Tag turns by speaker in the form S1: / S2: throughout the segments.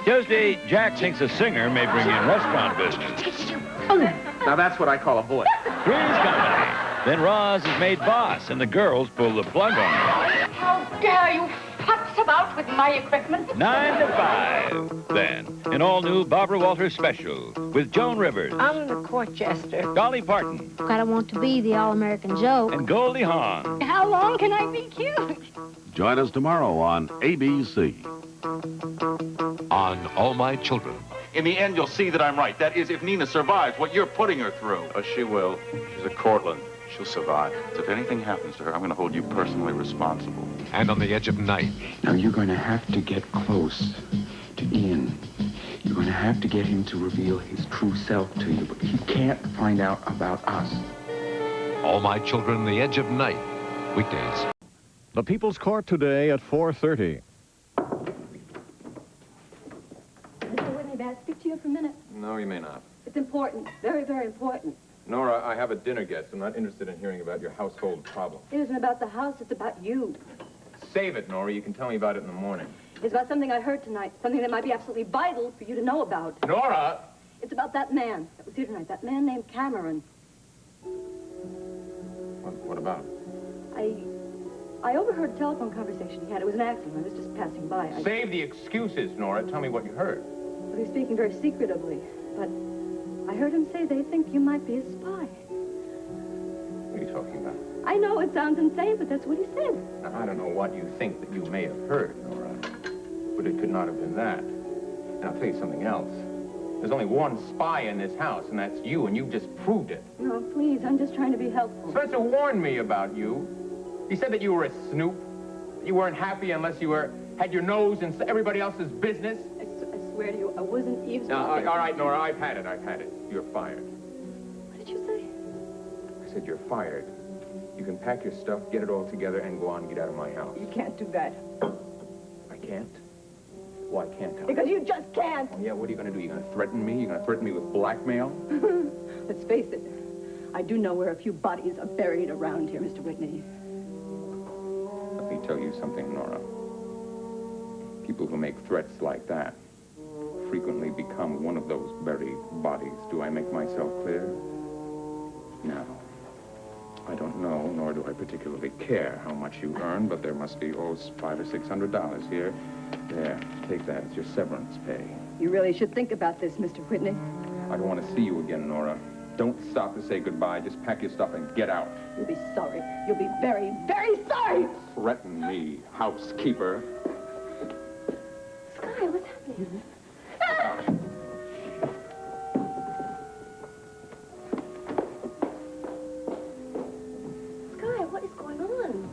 S1: Tuesday, Jack thinks a singer may bring in restaurant business.
S2: Now that's what I call a voice.
S1: Three's Company. Then Roz is made boss, and the girls pull the plug on her.
S3: How dare you futz about with my equipment?
S1: 9 to 5. Then, an all-new Barbara Walters special with Joan Rivers,
S3: I'm the court jester.
S1: Dolly Parton,
S4: I don't want to be the all-American Joe.
S1: and Goldie Hawn.
S3: How long can I be cute?
S5: Join us tomorrow on ABC.
S6: On All My Children.
S7: In the end, you'll see that I'm right. That is, if Nina survives what you're putting her through.
S8: Oh, she will. She's a Cortland. She'll survive.
S7: If anything happens to her, I'm going to hold you personally responsible.
S6: And On the Edge of Night.
S9: Now, you're going to have to get close to Ian. You're going to have to get him to reveal his true self to you, but he can't find out about us.
S6: All My Children, The Edge of Night. Weekdays.
S10: The People's Court today at 4:30.
S11: Mr. Whitney, may I speak to you for a minute?
S8: No, you may not.
S11: It's important. Very, very important.
S8: Nora, I have a dinner guest. I'm not interested in hearing about your household problem.
S11: It isn't about the house. It's about you.
S8: Save it, Nora. You can tell me about it in the morning.
S11: It's about something I heard tonight. Something that might be absolutely vital for you to know about.
S8: Nora!
S11: It's about that man that was here tonight. That man named Cameron.
S8: What about him?
S11: I overheard a telephone conversation he had. It was an accident. I was just passing by.
S8: Save the excuses, Nora. Tell me what you heard.
S11: Well, he was speaking very secretively, but I heard him say they think you might be a spy.
S8: What are you talking about?
S11: I know it sounds insane, but that's what he said.
S8: Now, I don't know what you think that you may have heard, Nora, but it could not have been that. And I'll tell you something else. There's only one spy in this house, and that's you, and you've just proved it.
S11: No, please, I'm just trying to be helpful.
S8: Spencer warned me about you. He said that you were a snoop. You weren't happy unless you had your nose in everybody else's business.
S11: I swear to you, I wasn't eavesdropping.
S8: All right, Nora, I've had it. You're fired.
S11: What did you say?
S8: I said you're fired. You can pack your stuff, get it all together, and go on and get out of my house.
S11: You can't do that.
S8: I can't? Why can't I?
S11: Because you just can't.
S8: Oh, yeah, what are you going to do? You're going to threaten me? You're going to threaten me with blackmail?
S11: Let's face it. I do know where a few bodies are buried around here, Mr. Whitney.
S8: Let me tell you something, Nora. People who make threats like that frequently become one of those buried bodies. Do I make myself clear? No. I don't know, nor do I particularly care how much you earn, but there must be, $500 or $600 here. There, take that. It's your severance pay.
S11: You really should think about this, Mr. Whitney.
S8: I don't want to see you again, Nora. Don't stop to say goodbye. Just pack your stuff and get out.
S11: You'll be sorry. You'll be very, very sorry!
S8: Threaten me, housekeeper.
S11: Sky, what's happening? Sky, what is going on?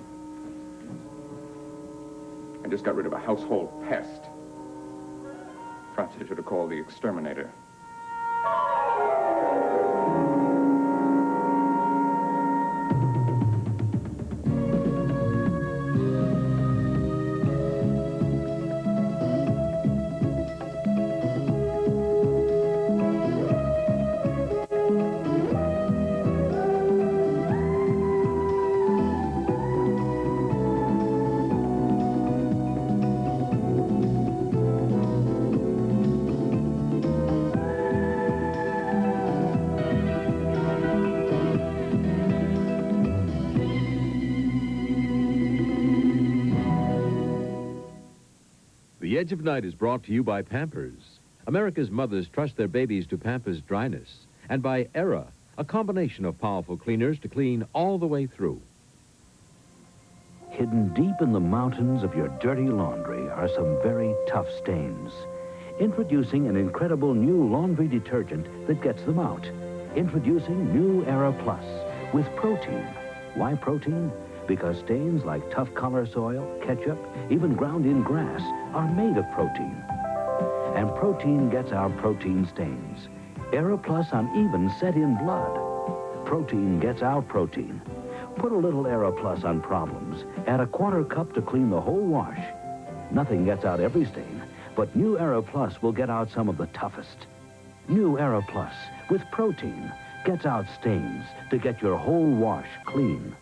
S8: I just got rid of a household pest. Perhaps I should have called the exterminator.
S12: The Edge of Night is brought to you by Pampers. America's mothers trust their babies to Pampers dryness. And by Era, a combination of powerful cleaners to clean all the way through.
S13: Hidden deep in the mountains of your dirty laundry are some very tough stains. Introducing an incredible new laundry detergent that gets them out. Introducing new Era Plus with protein. Why protein? Because stains like tough color soil, ketchup, even ground-in grass are made of protein. And protein gets our protein stains. Era Plus on even set-in blood. Protein gets our protein. Put a little Era Plus on problems. Add a quarter cup to clean the whole wash. Nothing gets out every stain, but new Era Plus will get out some of the toughest. New Era Plus with protein gets out stains to get your whole wash clean.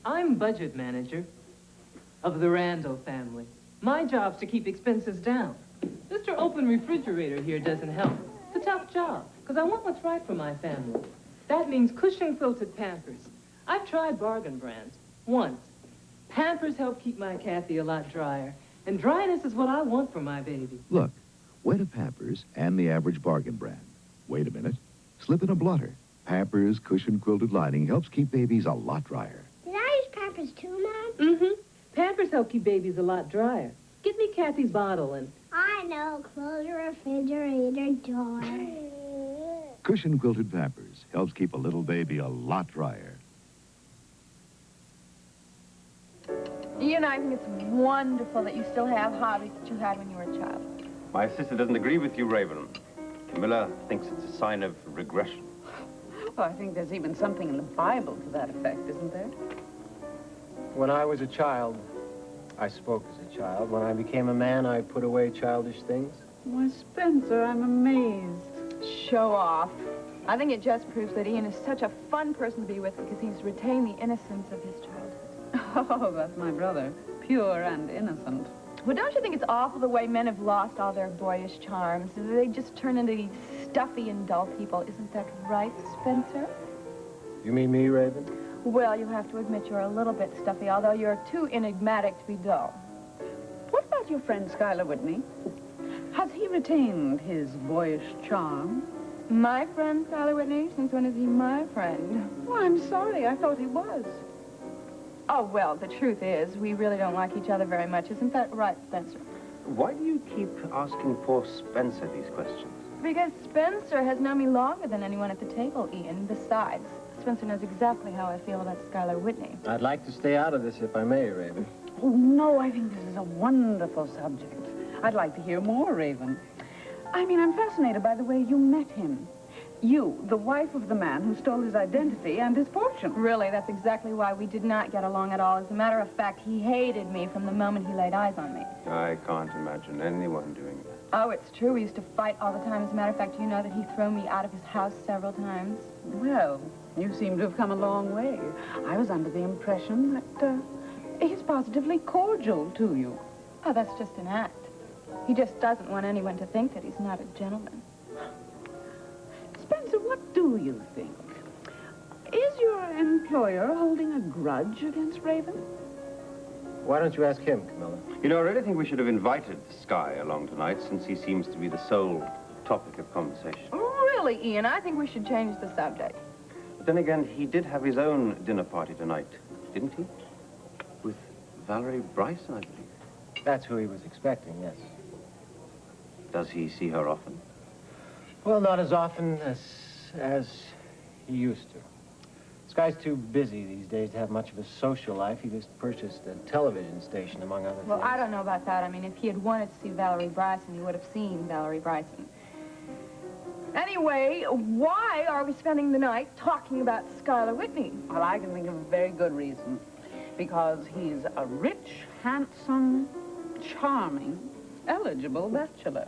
S14: I'm budget manager of the Randall family. My job's to keep expenses down. Mr. Open Refrigerator here doesn't help. It's a tough job, because I want what's right for my family. That means cushion-quilted Pampers. I've tried bargain brands. Once. Pampers help keep my Kathy a lot drier. And dryness is what I want for my baby.
S15: Look, wet a Pampers and the average bargain brand. Wait a minute. Slip in a blotter. Pampers cushion-quilted lining helps keep babies a lot drier.
S4: Did I use Pampers too, Mom?
S14: Mm-hmm. Pampers help keep babies a lot drier. Give me Kathy's bottle and...
S4: I know. Close the refrigerator door.
S15: Cushion-quilted Pampers helps keep a little baby a lot drier.
S16: Ian, I think it's wonderful that you still have hobbies that you had when you were a child.
S17: My sister doesn't agree with you, Raven. Camilla thinks it's a sign of regression.
S18: Well, I think there's even something in the Bible to that effect, isn't there?
S19: When I was a child, I spoke as a child. When I became a man, I put away childish things.
S18: Why, Spencer, I'm amazed.
S16: Show off. I think it just proves that Ian is such a fun person to be with because he's retained the innocence of his childhood.
S18: Oh, that's my brother. Pure and innocent.
S16: Well, don't you think it's awful the way men have lost all their boyish charms? They just turn into these stuffy and dull people. Isn't that right, Spencer?
S19: You mean me, Raven?
S16: Well, you have to admit you're a little bit stuffy, although you're too enigmatic to be dull.
S18: What about your friend Schuyler Whitney? Has he retained his boyish charm?
S16: My friend Schuyler Whitney? Since when is he my friend?
S18: Well, I'm sorry. I thought he was.
S16: Oh, well, the truth is, we really don't like each other very much. Isn't that right, Spencer?
S17: Why do you keep asking poor Spencer these questions?
S16: Because Spencer has known me longer than anyone at the table, Ian. Besides, Spencer knows exactly how I feel about Schuyler Whitney.
S19: I'd like to stay out of this if I may, Raven.
S18: Oh, no, I think this is a wonderful subject. I'd like to hear more, Raven. I mean, I'm fascinated by the way you met him. You, the wife of the man who stole his identity and his fortune.
S16: Really, that's exactly why we did not get along at all. As a matter of fact, he hated me from the moment he laid eyes on me.
S17: I can't imagine anyone doing that.
S16: Oh, it's true. We used to fight all the time. As a matter of fact, do you know that he threw me out of his house several times?
S18: Well, you seem to have come a long way. I was under the impression that he's positively cordial to you.
S16: Oh, that's just an act. He just doesn't want anyone to think that he's not a gentleman.
S18: Spencer, what do you think? Is your employer holding a grudge against Raven?
S19: Why don't you ask him, Camilla?
S17: You know, I really think we should have invited Sky along tonight, since he seems to be the sole topic of conversation.
S16: Really, Ian, I think we should change the subject.
S17: But then again, he did have his own dinner party tonight, didn't he? With Valerie Bryson, I believe.
S19: That's who he was expecting, yes.
S17: Does he see her often?
S19: Well, not as often as he used to. This guy's too busy these days to have much of a social life. He just purchased a television station, among other
S16: Well,
S19: things.
S16: I don't know about that. I mean, if he had wanted to see Valerie Bryson, he would have seen Valerie Bryson. Anyway, why are we spending the night talking about Schuyler Whitney?
S18: Well, I can think of a very good reason. Because he's a rich, handsome, charming, eligible bachelor.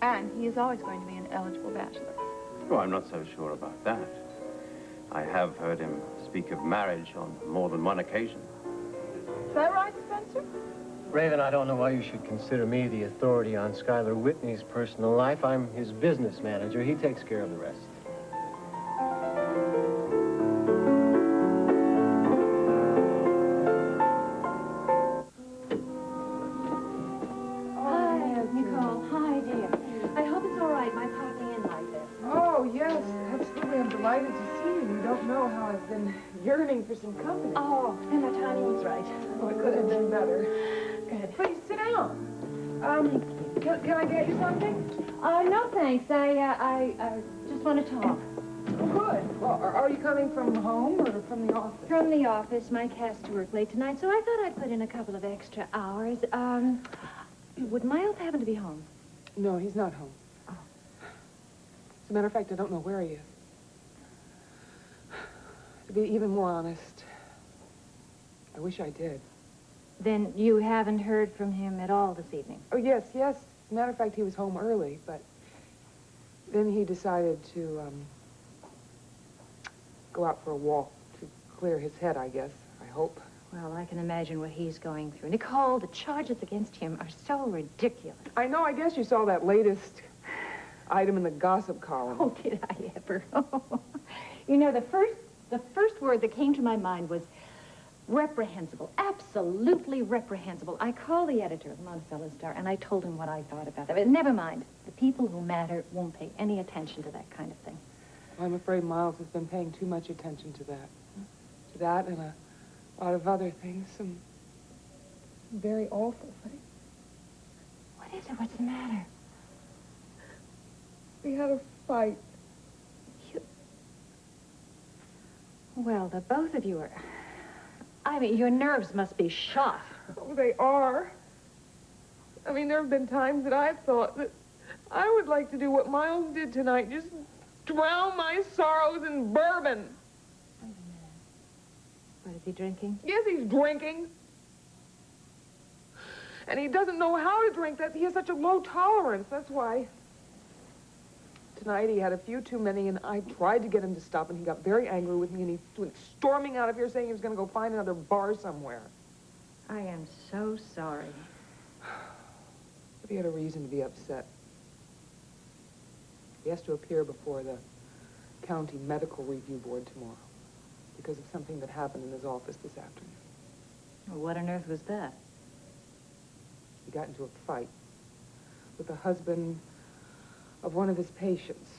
S16: And he is always going to be an eligible bachelor.
S17: Oh, I'm not so sure about that. I have heard him speak of marriage on more than one occasion.
S16: Is that right, Spencer?
S19: Raven, I don't know why you should consider me the authority on Schuyler Whitney's personal life. I'm his business manager. He takes care of the rest.
S20: Delighted to see you. You don't know how I've been yearning for some company.
S16: Oh, and my timing was right.
S20: Oh, it could have been better.
S16: Good.
S20: Please sit down. Can I get you something?
S4: No, thanks. I just want to talk.
S20: Oh, good. Well, are you coming from home or from the office?
S4: From the office. Mike has to work late tonight, so I thought I'd put in a couple of extra hours. Would Miles happen to be home?
S20: No, he's not home.
S4: Oh.
S20: As a matter of fact, I don't know where he is. To be even more honest, I wish I did.
S4: Then you haven't heard from him at all this evening?
S20: Oh, yes. As a matter of fact, he was home early, but then he decided to go out for a walk to clear his head, I guess. I hope.
S4: Well, I can imagine what he's going through. Nicole, the charges against him are so ridiculous.
S20: I know, I guess you saw that latest item in the gossip column.
S4: Oh, did I ever? You know, the first word that came to my mind was reprehensible. Absolutely reprehensible. I called the editor of the Monticello Star, and I told him what I thought about it. But never mind. The people who matter won't pay any attention to that kind of thing.
S20: Well, I'm afraid Miles has been paying too much attention to that. To that and a lot of other things. Some very awful things.
S4: What is it? What's the matter?
S20: We had a fight.
S4: Well, the both of you are... I mean, your nerves must be shot.
S20: Oh, they are. I mean, there have been times that I've thought that I would like to do what Miles did tonight. Just drown my sorrows in bourbon.
S4: Wait a minute. What, is he drinking?
S20: Yes, he's drinking. And he doesn't know how to drink. That he has such a low tolerance. That's why. Tonight he had a few too many, and I tried to get him to stop, and he got very angry with me, and he went storming out of here saying he was going to go find another bar somewhere.
S4: I am so sorry.
S20: But he had a reason to be upset. He has to appear before the County Medical Review Board tomorrow because of something that happened in his office this afternoon.
S4: Well, what on earth was that?
S20: He got into a fight with the husband of one of his patients.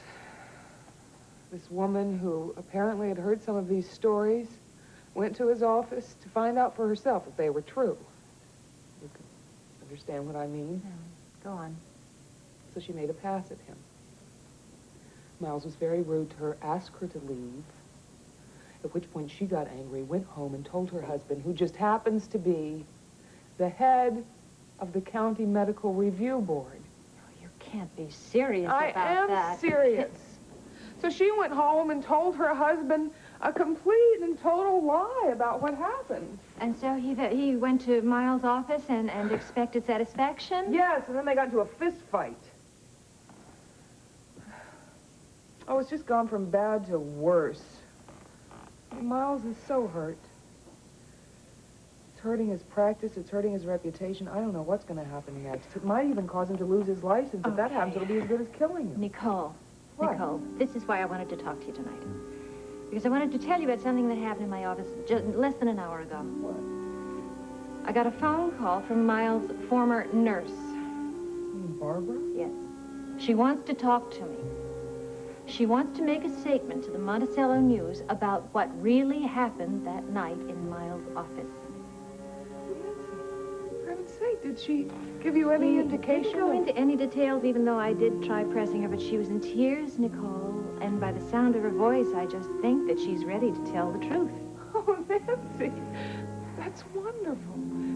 S20: This woman who apparently had heard some of these stories went to his office to find out for herself if they were true. You can understand what I mean?
S4: No. Go on.
S20: So she made a pass at him. Miles was very rude to her, asked her to leave, at which point she got angry, went home and told her husband, who just happens to be the head of the County Medical Review Board.
S4: Can't be serious about that.
S20: I am serious. So she went home and told her husband a complete and total lie about what happened.
S4: And so he went to Miles' office and expected satisfaction?
S20: Yes, and then they got into a fist fight. Oh, it's just gone from bad to worse. Miles is so hurt. It's hurting his practice. It's hurting his reputation. I don't know what's going to happen next. It might even cause him to lose his license. If that happens, it'll be as good as killing him.
S4: Nicole.
S20: What?
S4: Nicole, this is why I wanted to talk to you tonight. Because I wanted to tell you about something that happened in my office just less than an hour ago.
S20: What?
S4: I got a phone call from Miles' former nurse.
S20: Barbara?
S4: Yes. She wants to talk to me. She wants to make a statement to the Monticello News about what really happened that night in Miles' office.
S20: Did she give you any indication?
S4: She didn't go into any details, even though I did try pressing her, but she was in tears, Nicole. And by the sound of her voice, I just think that she's ready to tell the truth.
S20: Oh, Nancy, that's wonderful.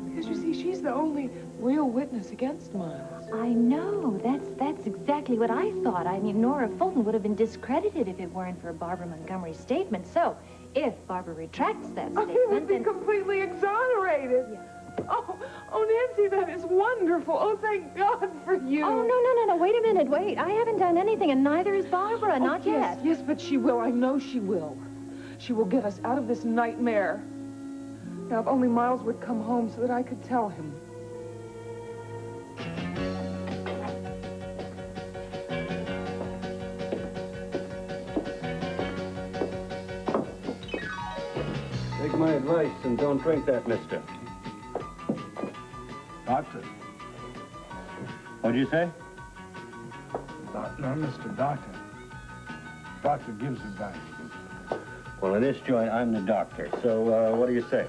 S20: Because, you see, she's the only real witness against Miles.
S4: I know. That's exactly what I thought. I mean, Nora Fulton would have been discredited if it weren't for Barbara Montgomery's statement. So, if Barbara retracts that statement...
S20: he would be completely exonerated.
S4: Yeah.
S20: Oh, Nancy, that is wonderful. Oh, thank God for you.
S4: Oh, no. Wait a minute. Wait. I haven't done anything, and neither is Barbara. Not yet.
S20: Yes, but she will. I know she will. She will get us out of this nightmare. Now, if only Miles would come home so that I could tell him.
S21: Take my advice and don't drink that, mister.
S22: Doctor.
S21: What'd you say?
S22: No, Mr. Doctor. Doctor gives advice.
S21: Well, in this joint, I'm the doctor. So, what do you say?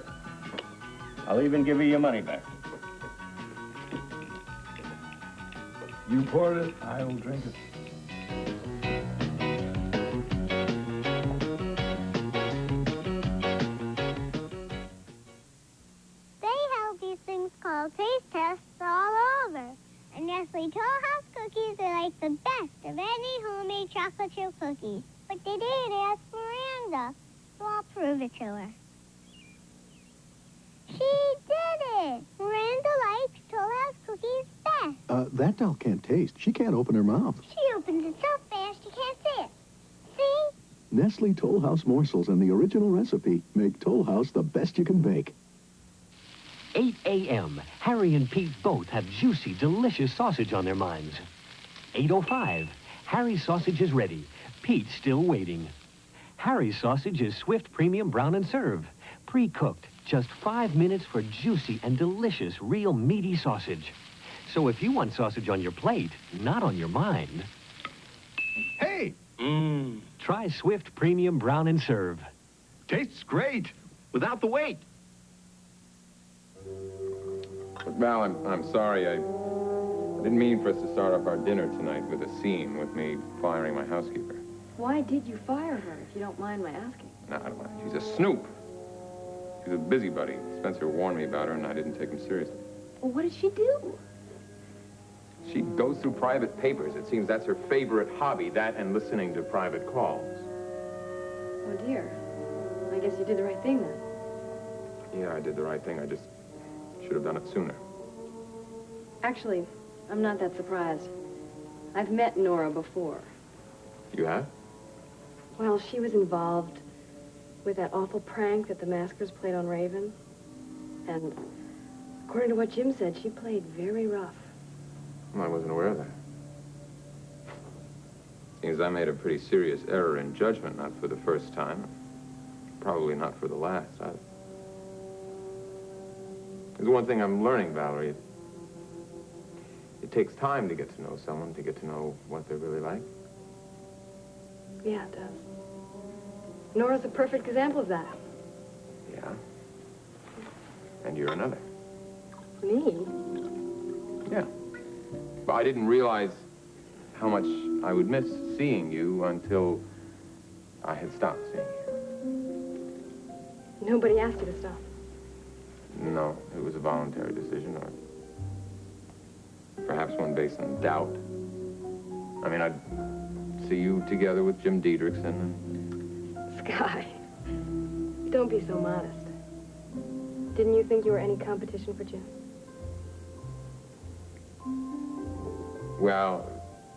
S21: I'll even give you your money back.
S22: You poured it, I will drink it.
S23: Called taste tests all over. And Nestle Toll House cookies are like the best of any homemade chocolate chip cookies. But they didn't ask Miranda, so I'll prove it to her. She did it! Miranda likes Toll House cookies best.
S15: That doll can't taste. She can't open her mouth.
S23: She opens it so fast you can't see it. See?
S15: Nestle Toll House morsels and the original recipe make Toll House the best you can bake.
S1: 8 a.m., Harry and Pete both have juicy, delicious sausage on their minds. 8:05, Harry's sausage is ready. Pete's still waiting. Harry's sausage is Swift Premium Brown and Serve. Pre-cooked, just 5 minutes for juicy and delicious, real meaty sausage. So if you want sausage on your plate, not on your mind...
S22: Hey!
S1: Try Swift Premium Brown and Serve.
S22: Tastes great, without the wait.
S8: Look, Val, I'm sorry. I didn't mean for us to start off our dinner tonight with a scene with me firing my housekeeper.
S11: Why did you fire her, if you don't mind my asking?
S8: No, I don't mind. She's a snoop. She's a busybody. Spencer warned me about her, and I didn't take him seriously.
S11: Well, what did she do?
S8: She goes through private papers. It seems that's her favorite hobby, that and listening to private calls.
S11: Oh, dear. I guess you did the right thing, then.
S8: Yeah, I did the right thing. I just should have done it sooner.
S11: Actually, I'm not that surprised. I've met Nora before.
S8: You have?
S11: Well, she was involved with that awful prank that the maskers played on Raven. And according to what Jim said, she played very rough.
S8: Well, I wasn't aware of that. Seems I made a pretty serious error in judgment, not for the first time. Probably not for the last, either. There's one thing I'm learning, Valerie. It takes time to get to know someone, to get to know what they're really like.
S11: Yeah, it does. Nora's a perfect example of that.
S8: Yeah. And you're another.
S11: Me?
S8: Yeah. But I didn't realize how much I would miss seeing you until I had stopped seeing you.
S11: Nobody asked you to stop.
S8: No, it was a voluntary decision, or perhaps one based on doubt. I mean, I'd see you together with Jim Diedrichson and...
S11: Sky, don't be so modest. Didn't you think you were any competition for Jim?
S8: Well,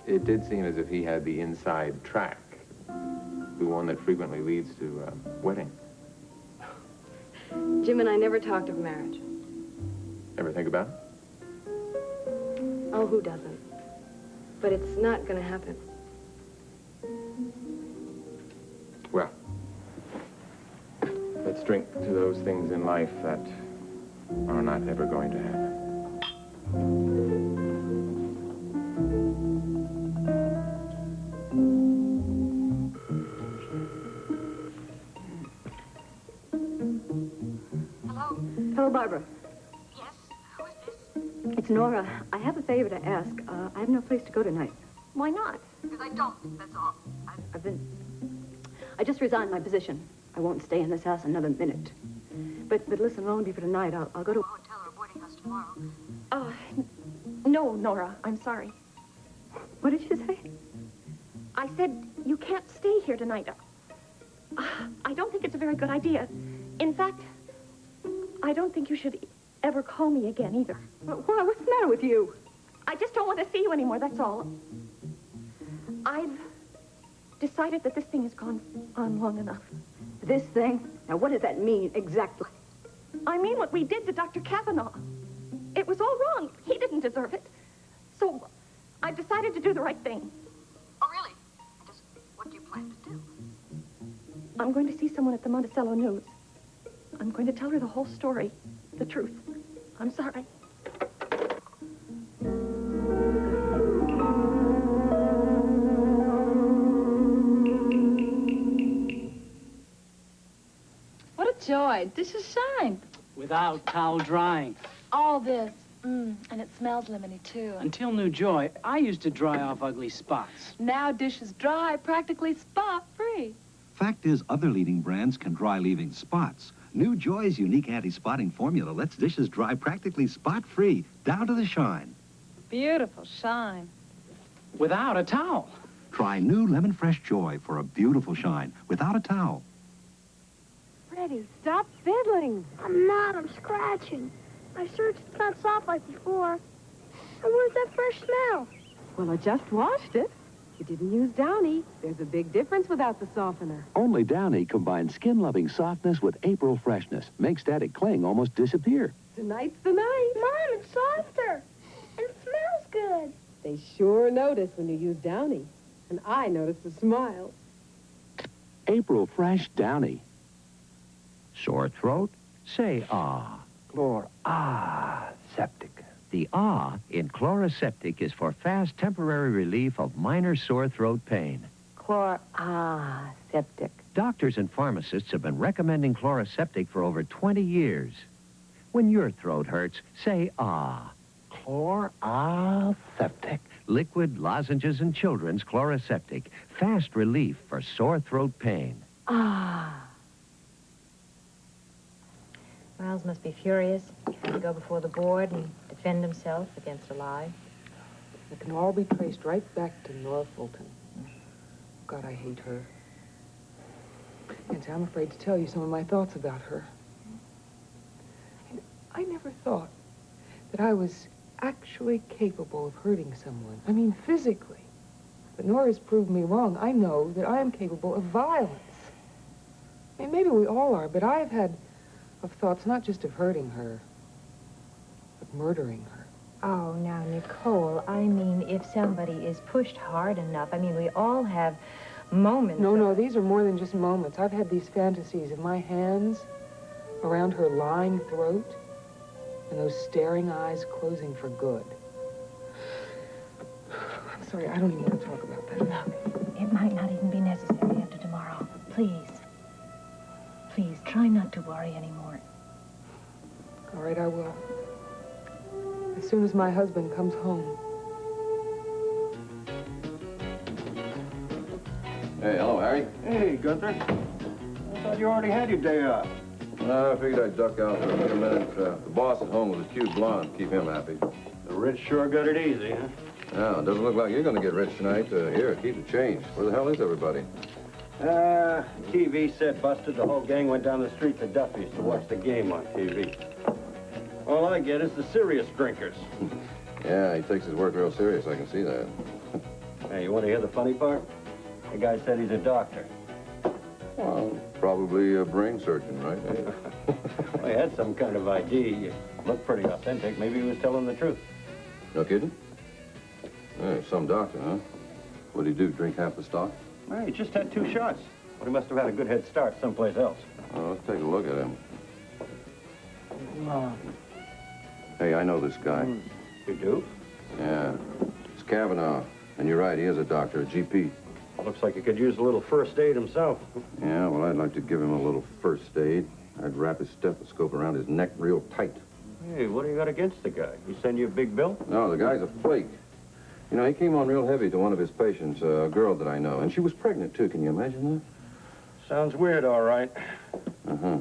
S8: it did seem as if he had the inside track, the one that frequently leads to weddings.
S11: Jim and I never talked of marriage.
S8: Ever think about it?
S11: Oh, who doesn't? But it's not going to happen.
S8: Well, let's drink to those things in life that are not ever going to happen.
S11: Hello, Barbara. Yes? Who is this? It's Nora. I have a favor to ask. I have no place to go tonight. Why not?
S2: Because I don't, that's all.
S11: I just resigned my position. I won't stay in this house another minute. But listen, it'll only be for tonight. I'll go to a
S2: hotel or a boarding house tomorrow.
S3: No, Nora, I'm sorry.
S11: What did you say?
S3: I said you can't stay here tonight. I don't think it's a very good idea. In fact, I don't think you should ever call me again, either.
S11: Why? What's the matter with you?
S3: I just don't want to see you anymore, that's all. I've decided that this thing has gone on long enough.
S11: This thing? Now, what does that mean, exactly?
S3: I mean what we did to Dr. Kavanaugh. It was all wrong. He didn't deserve it. So, I've decided to do the right thing.
S2: Oh, really? What do you plan to do?
S3: I'm going to see someone at the Monticello News. I'm going to tell her the whole story, the truth. I'm sorry.
S24: What a joy. Dish is shined.
S25: Without towel drying.
S24: All this. And it smells lemony, too.
S25: Until New Joy, I used to dry off ugly spots.
S24: Now dish is dry, practically spot-free.
S15: Fact is, other leading brands can dry leaving spots. New Joy's unique anti-spotting formula lets dishes dry practically spot-free, down to the shine.
S24: Beautiful shine.
S25: Without a towel.
S15: Try new Lemon Fresh Joy for a beautiful shine without a towel.
S23: Freddie, stop fiddling. I'm not. I'm scratching. My shirt's not soft like before. And where's that fresh smell?
S11: Well, I just washed it. You didn't use Downy. There's a big difference without the softener.
S1: Only Downy combines skin-loving softness with April freshness. Makes static cling almost disappear.
S11: Tonight's the night.
S5: Mom, it's softer. And it smells good.
S11: They sure notice when you use Downy. And I notice the smile.
S13: April Fresh Downy. Sore throat? Say ah. Septic. The ah in Chloraseptic is for fast temporary relief of minor sore throat pain.
S11: Septic.
S13: Doctors and pharmacists have been recommending Chloraseptic for over 20 years. When your throat hurts, say ah. Chloraseptic. Liquid, lozenges, and children's Chloraseptic. Fast relief for sore throat pain.
S4: Miles must be furious. He had to go before the board and defend himself against a lie.
S20: It can all be traced right back to Nora Fulton. God, I hate her. And I'm afraid to tell you some of my thoughts about her. I never thought that I was actually capable of hurting someone. I mean, physically. But Nora's proved me wrong. I know that I am capable of violence. I mean, maybe we all are, but I've had of thoughts not just of hurting her, but murdering her.
S4: Oh, now, Nicole, I mean, if somebody is pushed hard enough, I mean, we all have moments.
S20: No, these are more than just moments. I've had these fantasies of my hands around her lying throat and those staring eyes closing for good. I'm sorry, I don't even want to talk about that.
S4: Look, it might not even be necessary after tomorrow. Please. Please, try not to worry anymore.
S20: All right, I will. As soon as my husband comes home.
S6: Hey, hello, Harry.
S21: Hey, Gunther. I thought you already had your day off.
S6: I figured I'd duck out for a minute. The boss at home with his cute blonde. Keep him happy.
S21: The rich sure got it easy, huh?
S6: Yeah, it doesn't look like you're going to get rich tonight. Here, keep the change. Where the hell is everybody?
S21: TV set busted. The whole gang went down the street to Duffy's to watch the game on TV. All I get is the serious drinkers.
S6: Yeah, he takes his work real serious. I can see that.
S21: Hey, you want to hear the funny part? The guy said he's a doctor.
S6: Well, probably a brain surgeon, right?
S21: Well, he had some kind of ID. He looked pretty authentic. Maybe he was telling the truth.
S6: No kidding? Yeah, some doctor, huh? What'd he do, drink half the stock?
S21: Well, he just had 2 shots. But he must have had a good head start someplace else.
S6: Well, let's take a look at him.
S19: Mom.
S6: Hey, I know this guy.
S21: You do?
S6: Yeah. It's Kavanaugh. And you're right, he is a doctor, a GP.
S21: Looks like he could use a little first aid himself.
S6: Yeah, well, I'd like to give him a little first aid. I'd wrap his stethoscope around his neck real tight.
S21: Hey, what do you got against the guy? He send you a big bill?
S6: No, the guy's a flake. You know, he came on real heavy to one of his patients, a girl that I know. And she was pregnant, too. Can you imagine that?
S21: Sounds weird, all right.
S6: Uh-huh.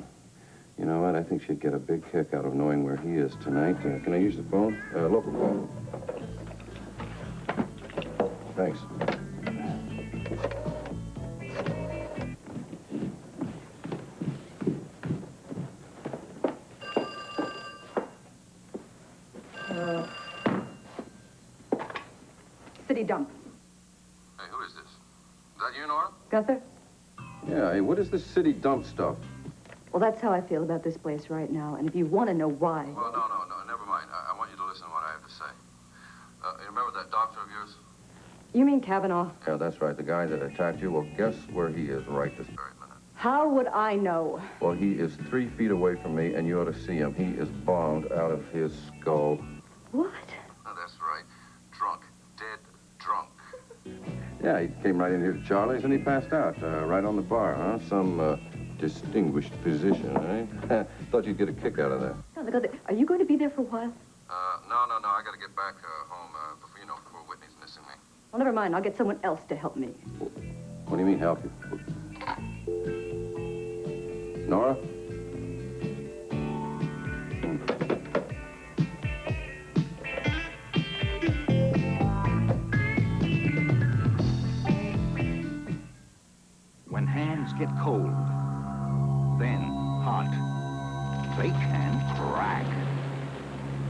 S6: You know what? I think she'd get a big kick out of knowing where he is tonight. Can I use the phone? Local call. Thanks.
S11: City dump.
S6: Hey, who is this? Is that you, Nora?
S11: Gunther?
S6: Yeah, hey, what is this city dump stuff?
S11: Well, that's how I feel about this place right now. And if you want to know why...
S6: Well, no, never mind. I want you to listen to what I have to say. You remember that doctor of yours?
S11: You mean Kavanaugh?
S6: Yeah, that's right. The guy that attacked you. Well, guess where he is right this very minute.
S11: How would I know?
S6: Well, he is 3 feet away from me, and you ought to see him. He is bombed out of his skull.
S11: What?
S6: Oh, that's right. Drunk. Dead drunk. Yeah, he came right in here to Charlie's, and he passed out. Right on the bar, huh? Some, distinguished physician, eh? Thought you'd get a kick out of that.
S11: Gunther, are you going to be there for a while?
S6: No. I gotta get back home before Whitney's missing me.
S11: Well, never mind. I'll get someone else to help me.
S6: What do you mean, help you? Nora?
S7: When hands get cold, then hot, they can crack.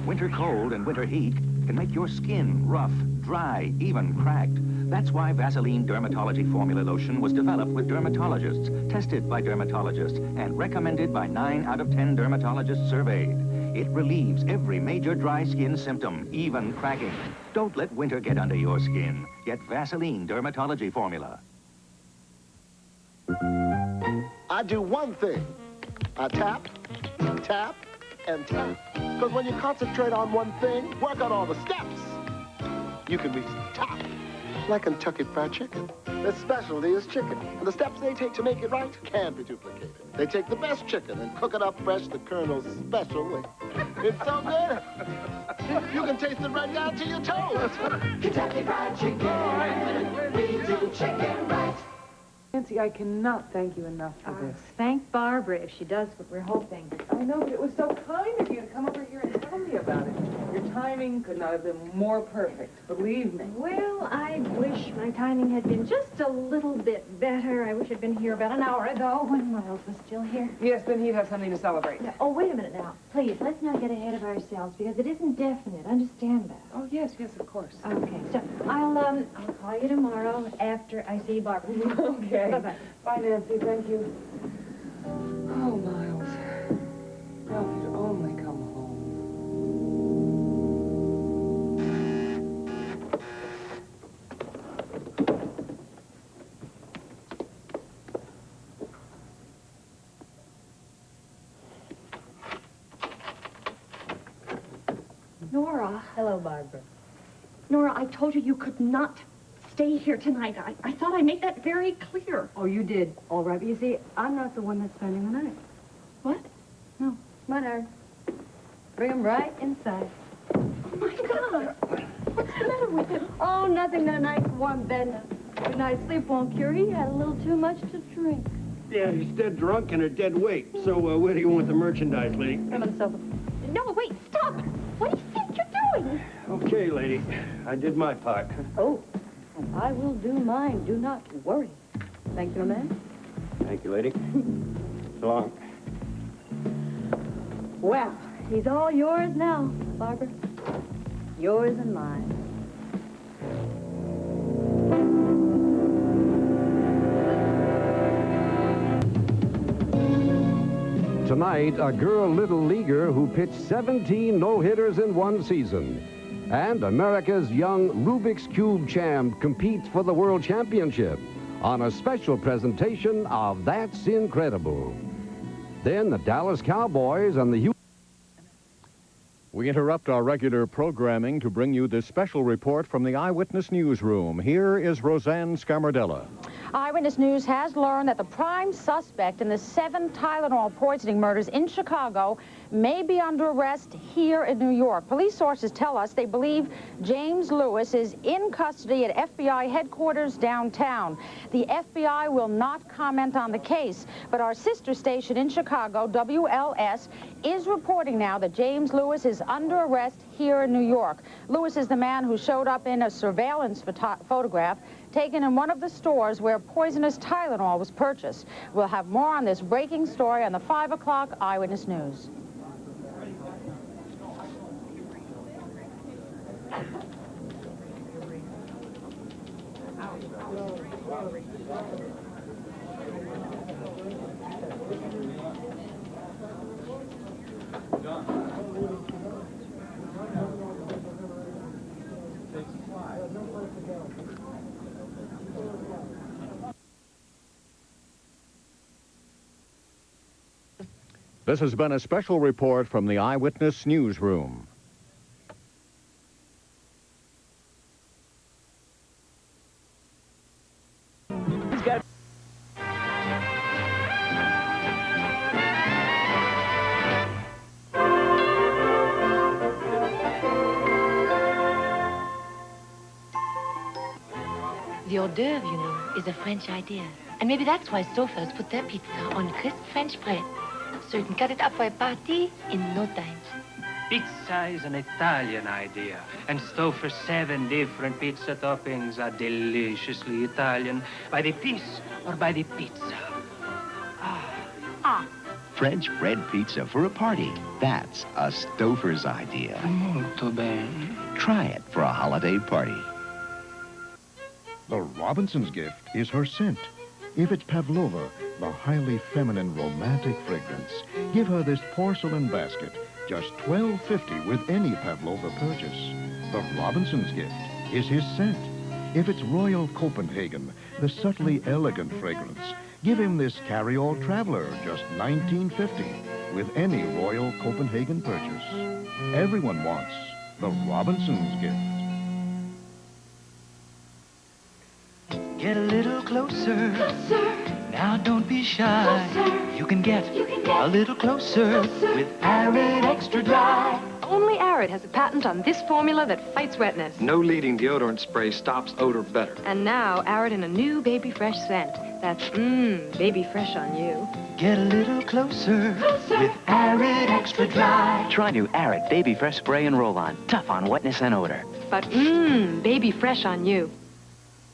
S7: Winter cold and winter heat can make your skin rough, dry, even cracked. That's why Vaseline Dermatology Formula Lotion was developed with dermatologists, tested by dermatologists, and recommended by 9 out of 10 dermatologists surveyed. It relieves every major dry skin symptom, even cracking. Don't let winter get under your skin. Get Vaseline Dermatology Formula.
S9: I do one thing. I tap, tap, and tap. Because when you concentrate on one thing, work out all the steps, you can reach the top. Like Kentucky Fried Chicken. Their specialty is chicken. And the steps they take to make it right can't be duplicated. They take the best chicken and cook it up fresh the Colonel's special way. It's so good, you can taste it right down to your toes.
S20: Kentucky Fried Chicken. We do chicken right. Nancy, I cannot thank you enough for this.
S4: Thank Barbara if she does what we're hoping.
S20: I know, but it was so kind of you to come over here and tell me about it. Your timing could not have been more perfect, believe me.
S4: Well, I wish my timing had been just a little bit better. I wish I'd been here about an hour ago when Miles was still here.
S20: Yes, then he'd have something to celebrate.
S4: Yeah, oh, wait a minute now. Please, let's not get ahead of ourselves because it isn't definite. Understand that?
S20: Oh, yes, of course.
S4: Okay, so I'll call you tomorrow after I see Barbara.
S20: Okay.
S4: Bye-bye.
S20: Bye, Nancy. Thank you. Oh, Miles. Now, if you'd only come home.
S3: Nora.
S4: Hello, Barbara.
S3: Nora, I told you could not stay here tonight. I thought I made that very clear.
S11: Oh, you did. All right. But you see, I'm not the one that's spending the night.
S3: What?
S11: No. Come on, Aaron. Bring him right inside.
S3: Oh, my God. What's the matter with him?
S11: Oh, nothing. That nice warm bed. Good night's sleep won't cure. He had a little too much to drink.
S22: Yeah, he's dead drunk and a dead weight. So, where do you want the merchandise, lady?
S11: Come on, sofa.
S3: No, wait, stop. What do you think you're doing?
S22: Okay, lady. I did my part.
S11: Oh, and I will do mine. Do not worry. Thank you, man.
S22: Thank you, lady. So long.
S11: Well, he's all yours now, Barbara. Yours and mine.
S10: Tonight, a girl little leaguer who pitched 17 no-hitters in one season. And America's young Rubik's Cube champ competes for the World Championship on a special presentation of That's Incredible. Then the Dallas Cowboys and the
S12: We interrupt our regular programming to bring you this special report from the Eyewitness Newsroom. Here is Roseanne Scammerdella.
S14: Eyewitness News has learned that the prime suspect in the 7 Tylenol poisoning murders in Chicago may be under arrest here in New York. Police sources tell us they believe James Lewis is in custody at FBI headquarters downtown. The FBI will not comment on the case, but our sister station in Chicago, WLS, is reporting now that James Lewis is under arrest here in New York. Lewis is the man who showed up in a surveillance photograph taken in one of the stores where poisonous Tylenol was purchased. We'll have more on this breaking story on the 5 o'clock Eyewitness News.
S12: This has been a special report from the Eyewitness Newsroom.
S18: The hors d'oeuvre, you know, is a French idea. And maybe that's why Stouffer's put their pizza on crisp French bread. So you can cut it up for a party in no time.
S26: Pizza is an Italian idea, and Stouffer's 7 different pizza toppings are deliciously Italian by the piece or by the pizza.
S27: French bread pizza for a party. That's a Stouffer's idea.
S26: Molto bene.
S27: Try it for a holiday party.
S15: The Robinson's gift is her scent. If it's Pavlova, the highly feminine romantic fragrance, give her this porcelain basket
S2: just $12.50 with any Pavlova purchase. But Robinson's gift is his scent. If it's Royal Copenhagen, the subtly elegant fragrance, give him this carry-all traveler, just $19.50 with any Royal Copenhagen purchase. Everyone wants the Robinson's gift.
S8: Get a little closer. Now don't be shy. You can get a little closer with Arid Extra Dry.
S16: Only Arid has a patent on this formula that fights wetness.
S17: No leading deodorant spray stops odor better.
S16: And now Arid in a new Baby Fresh scent. That's Baby Fresh on you.
S8: Get a little closer with Arid Extra Dry.
S23: Try new Arid Baby Fresh Spray and Roll-On. Tough on wetness and odor.
S16: But Baby Fresh on you.